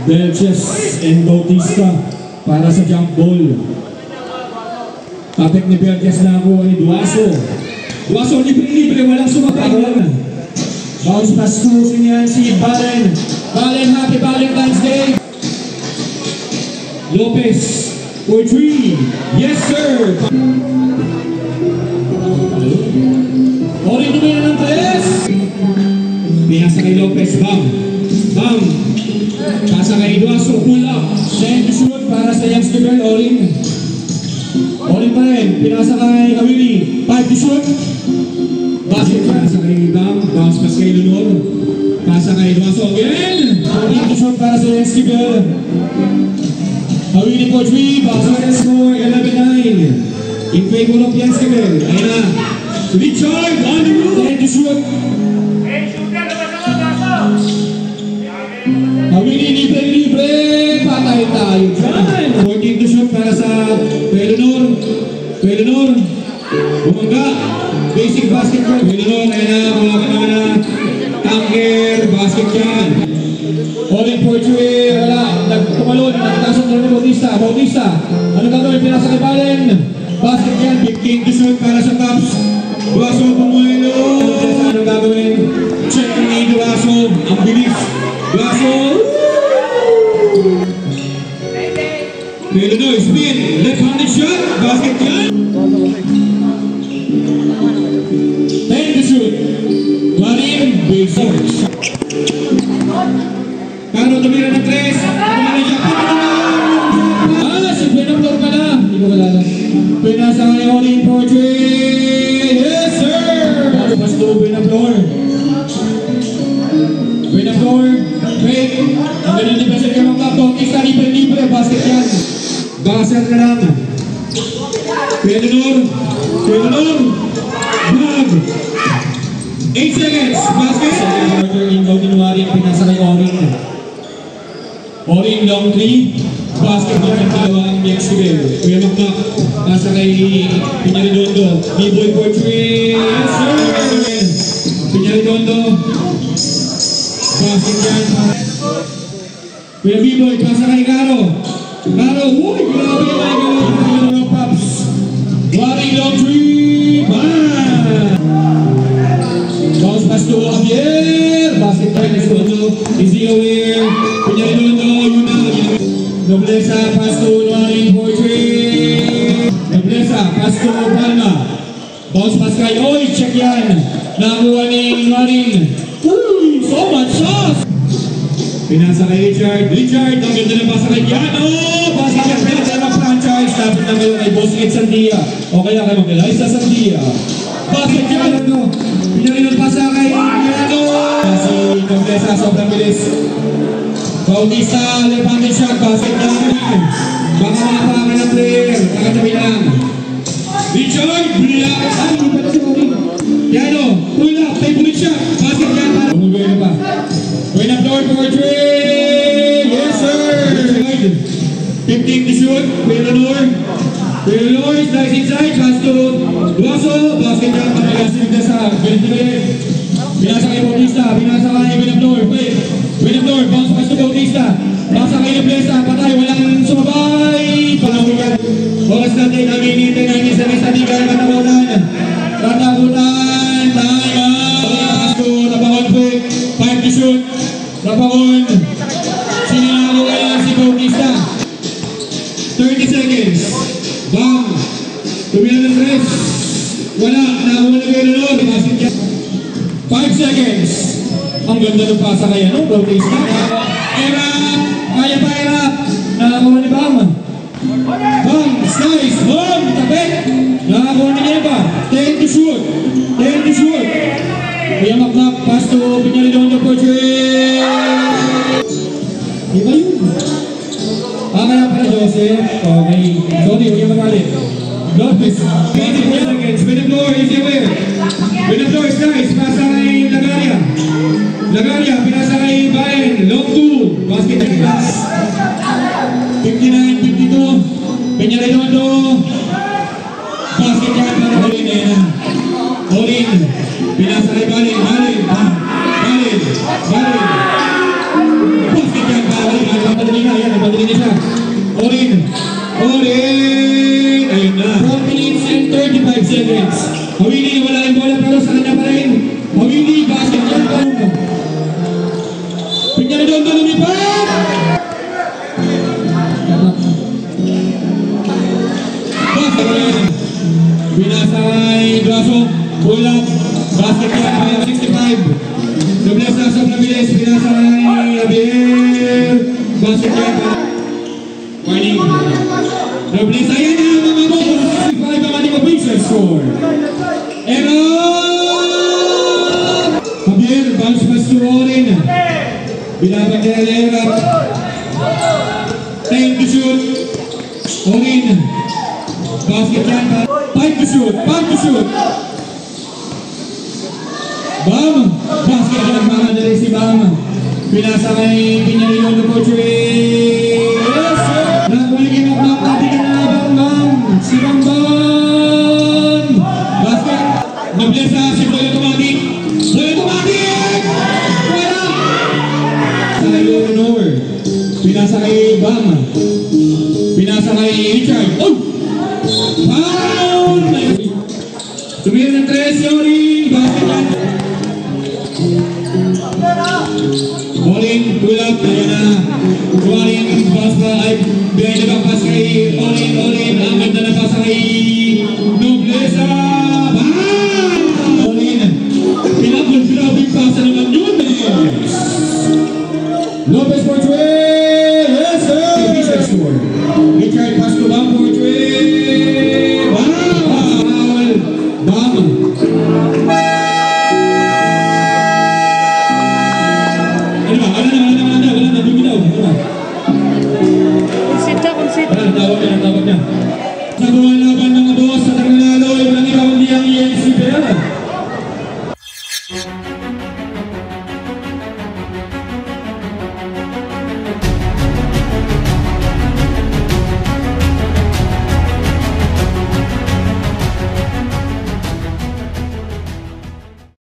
Belches and Bautista para sa jump ball. Tapik ni Belches na ako ay Duaso. Duaso libre-libre, walang sumapay. Bounce pass through niyan si Balen. Balen, happy Valentine's Day. Lopez for 3. Yes sir. Orin dumina ng 3. Pinasa kay Lopez. Bam. Bam. Pasa kay Duaso. Pull up. Send to shoot para sa youngster girl. Orin. Orin pa rin. Pinasa kay Awili. 5 to shoot. Basket para sa kay Bam. Bounce pass kay Lunor. Pasa kay Duaso again. 5 to shoot para sa youngster girl. Awili for 3. Basket score 11-9. In favor of youngster girl. Ayun na. Richard on the roof. 10 to shoot. Awili libre-libre. Patay tayo dyan. 14 to shoot para sa Pelonor. Pelonor. Bumangga. Basic basket for Pelonor. Ayun na. Mga kanana. Tanker. Basket yan. Orin Portue. Wala. Nagtumalon. Nagtasok na rin Bautista. Bautista. Ano gagawin? Pinasa kay Balen. Basket yan. 15 to shoot para sa Cubs. Duaso Pumuelo. Ano gagawin? Check ni Duaso. Ang bilis. Duaso. Pelonor spin. Left-handed shot. Basket yan. 10 to shoot. Marin. Big search. Karo tumira ng 3. Tumira siya. Si Benaptor pala. Hindi ko kalala. Pinasa kay Orin Portrait. Yes sir. Mas to Benaptor. Benaptor. Wait. Ang ganun di ba siya kayo mga Bautista libre-libre. Basket yan. Basket na lang. Pelonor. Pelonor. Bag. 8 seconds. Basket. Carter Ingaw Tinuari ang pinasa kay Orin. Orin long 3. Basket na ng dalawang Mexican. Kuya Magnak. Nasa kay Piñaridondo. B-boy for 3. Yes sir. Piñaridondo. Basket yan. Kuya B-boy. Pasa kay Caro. Caro. Uy! Grabe yung mga gano'n. Pops. Wari long 3. Bam! Bounce pass to Javier. Basket by Piñaridondo. Easy aware. Piñaridondo. Yun na. Noblesa pass to Wari for 3. Noblesa pass to Palma. Bounce pass kay Oy. Check yan. Nakuha ni Marin. Uy! So much sauce! Pinasa kay Richard. Richard, ang ganda ng pasa kay Piano. Basket yan. Pinasa ng franchise. Dapat na kayo kay Bosikit Sandia. O kaya kay Magdalay sa Sandia. Basket yan. Pinarin ang pasa kay Piano. Si Noblesa sobrang bilis. Bautista, left-handed shot. Basket yan. Baka makapakan ng player. Nakatabi lang. Richard, block. Ay, hindi pa na si Orin. Piano, pull up. Favorite shot. Basket yan. Bumugay pa. Win up door for 3. Yes sir. 15 to shoot. Pelonor. Pelonor is nice inside. Pass to Duaso. Basket yan. Pagkagasip na sa Benedict. Binasa kay Bautista. Binasa kay win up door. Win up door. Bounce pass to Bautista. Basa kay Noblesa. Patay. Walang sumabay. Panawigan. Oras natin. Naminintay na sa Mistanigan. Katakutan. Katakutan. Time out. Pass to Rapakon quick. 5 to shoot. Rapakon. Sinalo kaya si Bautista. 30 seconds. Bang. Tumila ng 3. Wala. Nakuha na kayo na basket yan. 5 seconds. Ang ganda ng pasa kaya no? Bautista. Erap. Kaya pa erap. Nakakuha ni Bam. Bam. Slice. Bam. Tapit. Nakakuha ni Eva. 10 to shoot. 10 to shoot. Kuya Magnak. Pass to Piñaridondo for 3. Iba yun. Kaya pala Joseph. Okay. Sorry, huwag yung magalit. Lopez. 24 seconds. Benaptor, easy aware. Benaptor is nice. Pasa kay Lagaria. Lagaria, pinasa kay Bayan. Long 2. Basket and pass. 59-52. Piñaridondo. Basket yan para Orin. Orin. Pinasa kay Bayan. Bayan. Bayan. Bayan. Basket yan para Orin. seconds. Hawili, wala yung bola pero sa kanya pa rin. Hawili, basket yan. Pinyaridondo lumipad! Basket. Pinasay Graso. Pull up. Basket yan. 65. Nobles na sa Nabiles. Pinasay Javier. Basket yan. Warning. Nobles. Ayan na mga boss. 65 ang ating official score. Error! Javier. Bounce pass to Orin. Binabang nila Lera. Time to shoot. Orin. Basket yan. Time to shoot. Time to shoot. Bam! Basket yan para dali si Bam. Pinasa kay Pinarion na Portuguese. Yes! Nakuligin ang Bam. Natin ka na Bam. Si Bam Bam. Basket. Nobles na si Floyd Automatic. Floyd Automatic! Wala! Tayo over. Pinasa kay Bam. Pinasa kay Richard. Oh! Foul! Tumira ng 3, Yorin. Basket yan. Orin, pull up. Ayan na. Orin, pass pa. Ay, behind the back pass kay Orin. Orin, ang ganda na pass kay Nobleza. Orin, pinapag-grabbing pass naman yun eh. Lopez Portuguese. Yes, sir. Official score. Richard pass to Bam Portuguese. Foul. Bam. Wala na, dumi daw. Konsita. Wala, tawag ka na.